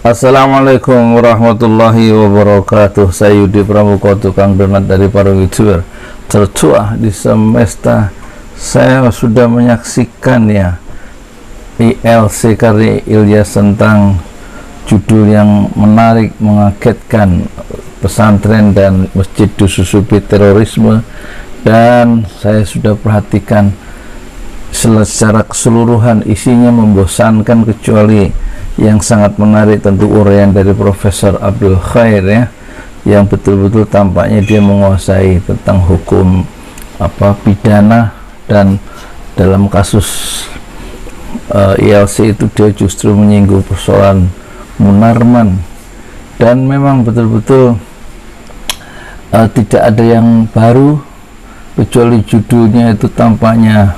Assalamualaikum warahmatullahi wabarakatuh. Saya Yudi Pramuka, tukang donat dari para youtuber tertua di semesta. Saya sudah menyaksikan ya ILC karya Ilyas tentang judul yang menarik, mengagetkan, pesantren dan masjid disusupi terorisme, dan saya sudah perhatikan secara keseluruhan isinya membosankan, kecuali yang sangat menarik tentu uraian dari Profesor Abdul Khair ya, yang betul-betul tampaknya dia menguasai tentang hukum pidana, dan dalam kasus ILC itu dia justru menyinggung persoalan Munarman, dan memang betul-betul tidak ada yang baru kecuali judulnya itu tampaknya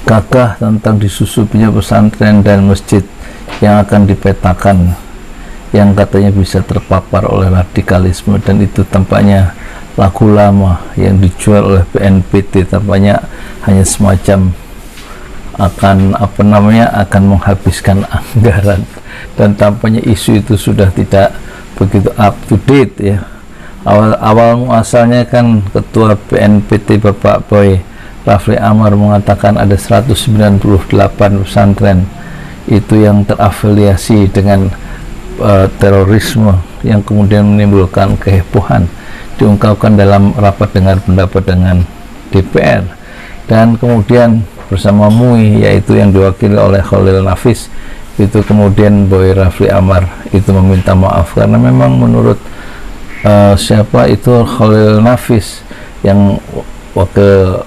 gagah tentang disusupinya pesantren dan masjid yang akan dipetakan, yang katanya bisa terpapar oleh radikalisme, dan itu tampaknya lagu lama yang dijual oleh BNPT, tampaknya hanya semacam akan menghabiskan anggaran, dan tampaknya isu itu sudah tidak begitu up to date ya. Awal muasalnya kan ketua BNPT Bapak Boy Rafli Amar mengatakan ada 198 pesantren itu yang terafiliasi dengan terorisme, yang kemudian menimbulkan kehebohan, diungkapkan dalam rapat dengar pendapat dengan DPR. Dan kemudian bersama MUI, yaitu yang diwakili oleh Khalil Nafis, itu kemudian Boy Rafli Amar itu meminta maaf karena memang menurut siapa itu Khalil Nafis yang wakil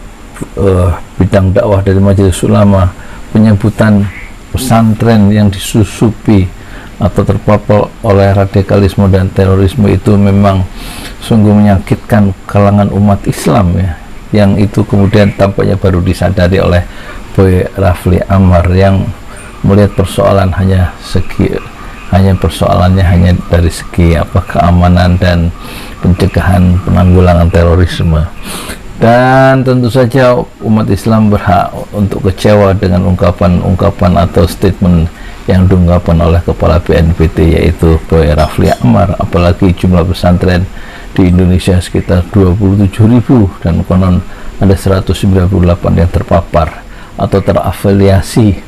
bidang dakwah dari Majelis Ulama, penyebutan pesantren yang disusupi atau terpapar oleh radikalisme dan terorisme itu memang sungguh menyakitkan kalangan umat Islam ya, yang itu kemudian tampaknya baru disadari oleh Boy Rafli Amar, yang melihat persoalan persoalannya hanya dari segi keamanan dan pencegahan penanggulangan terorisme. Dan tentu saja umat Islam berhak untuk kecewa dengan ungkapan atau statement yang diungkapkan oleh kepala BNPT, yaitu Boy Rafli Amar. Apalagi jumlah pesantren di Indonesia sekitar 27.000, dan konon ada 198 yang terpapar atau terafiliasi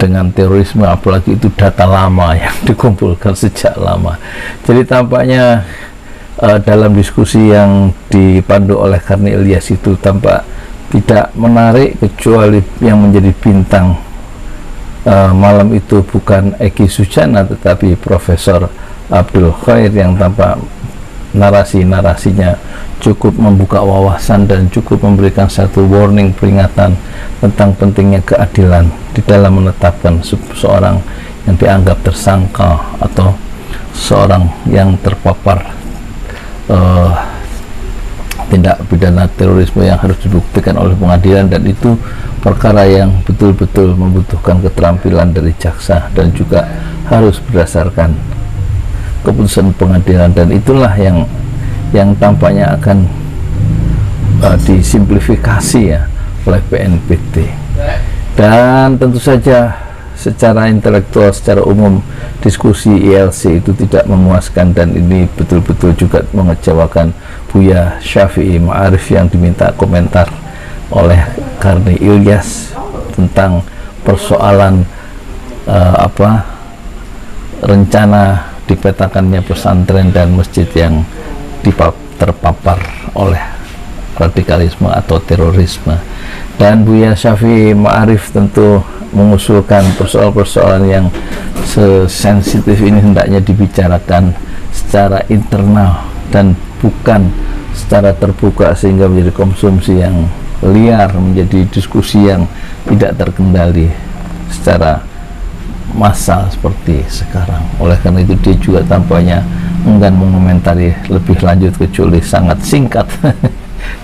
dengan terorisme, apalagi itu data lama yang dikumpulkan sejak lama. Jadi tampaknya dalam diskusi yang dipandu oleh Karni Ilyas itu tampak tidak menarik, kecuali yang menjadi bintang malam itu bukan Eki Sujana tetapi Profesor Abdul Khair, yang tampak narasinya cukup membuka wawasan dan cukup memberikan satu warning, peringatan tentang pentingnya keadilan di dalam menetapkan seseorang yang dianggap tersangka atau seorang yang terpapar tindak pidana terorisme yang harus dibuktikan oleh pengadilan, dan itu perkara yang betul-betul membutuhkan keterampilan dari jaksa dan juga harus berdasarkan keputusan pengadilan, dan itulah yang tampaknya akan disimplifikasi ya oleh BNPT. Dan tentu saja secara intelektual, secara umum diskusi ILC itu tidak memuaskan, dan ini betul-betul juga mengecewakan Buya Syafi'i Ma'arif yang diminta komentar oleh Karni Ilyas tentang persoalan rencana dipetakannya pesantren dan masjid yang terpapar oleh radikalisme atau terorisme. Dan Buya Syafi'i Ma'arif tentu mengusulkan persoalan-persoalan yang sensitif ini hendaknya dibicarakan secara internal dan bukan secara terbuka, sehingga menjadi konsumsi yang liar, menjadi diskusi yang tidak terkendali secara massal seperti sekarang. Oleh karena itu dia juga tampaknya enggan mengomentari lebih lanjut, kecuali sangat singkat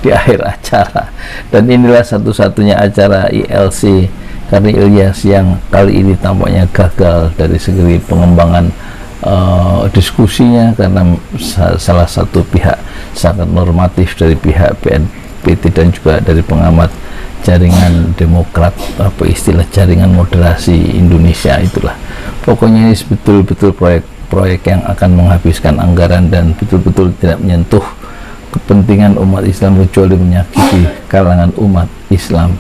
di akhir acara. Dan inilah satu-satunya acara ILC Karni Ilyas yang kali ini tampaknya gagal dari segi pengembangan diskusinya, karena salah satu pihak sangat normatif dari pihak BNPT dan juga dari pengamat jaringan Demokrat, apa istilah jaringan moderasi Indonesia itulah, Pokoknya ini betul-betul proyek yang akan menghabiskan anggaran dan betul-betul tidak menyentuh kepentingan umat Islam kecuali menyakiti kalangan umat Islam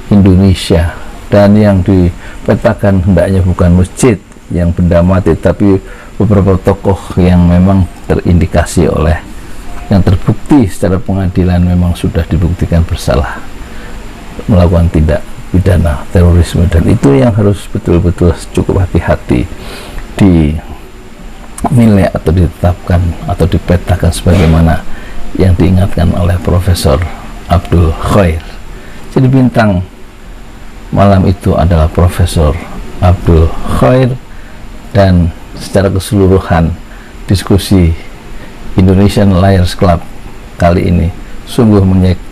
Indonesia. Dan yang dipetakan hendaknya bukan masjid yang benda mati, tapi beberapa tokoh yang memang terindikasi oleh yang terbukti secara pengadilan memang sudah dibuktikan bersalah melakukan tindak pidana terorisme, dan itu yang harus betul-betul cukup hati-hati dinilai atau ditetapkan atau dipetakan sebagaimana yang diingatkan oleh Profesor Abdul Khair. Jadi bintang malam itu adalah Profesor Abdul Khair, dan secara keseluruhan diskusi Indonesian Liars Club kali ini sungguh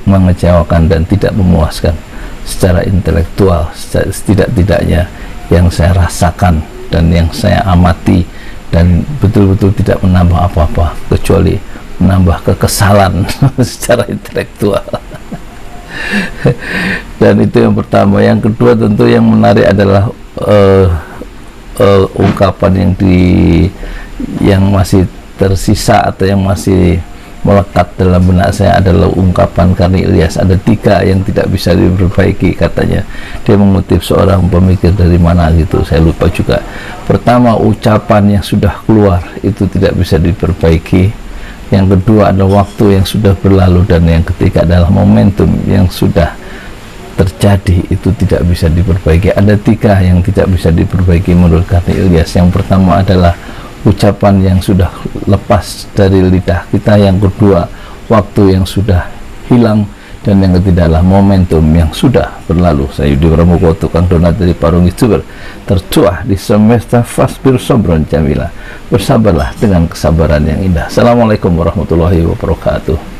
mengecewakan dan tidak memuaskan secara intelektual. Setidak-tidaknya yang saya rasakan dan yang saya amati, dan betul-betul tidak menambah apa-apa kecuali menambah kekesalan secara intelektual. Dan itu yang pertama. Yang kedua tentu yang menarik adalah ungkapan yang masih tersisa atau yang masih melekat dalam benak saya adalah ungkapan Karni Ilyas. Ada 3 yang tidak bisa diperbaiki katanya. Dia mengutip seorang pemikir dari mana gitu, saya lupa juga. Pertama, ucapan yang sudah keluar itu tidak bisa diperbaiki. Yang kedua adalah waktu yang sudah berlalu, dan yang ketiga adalah momentum yang sudah terjadi itu tidak bisa diperbaiki. Ada 3 yang tidak bisa diperbaiki menurut Karni Ilyas. Yang pertama adalah ucapan yang sudah lepas dari lidah kita, yang kedua waktu yang sudah hilang, dan yang ketiga adalah momentum yang sudah berlalu. Saya Yudi Pramuko, tukang donat dari Parung YouTuber, tercuah di semesta Fasbir Sobron Jamila. Bersabarlah dengan kesabaran yang indah. Assalamualaikum warahmatullahi wabarakatuh.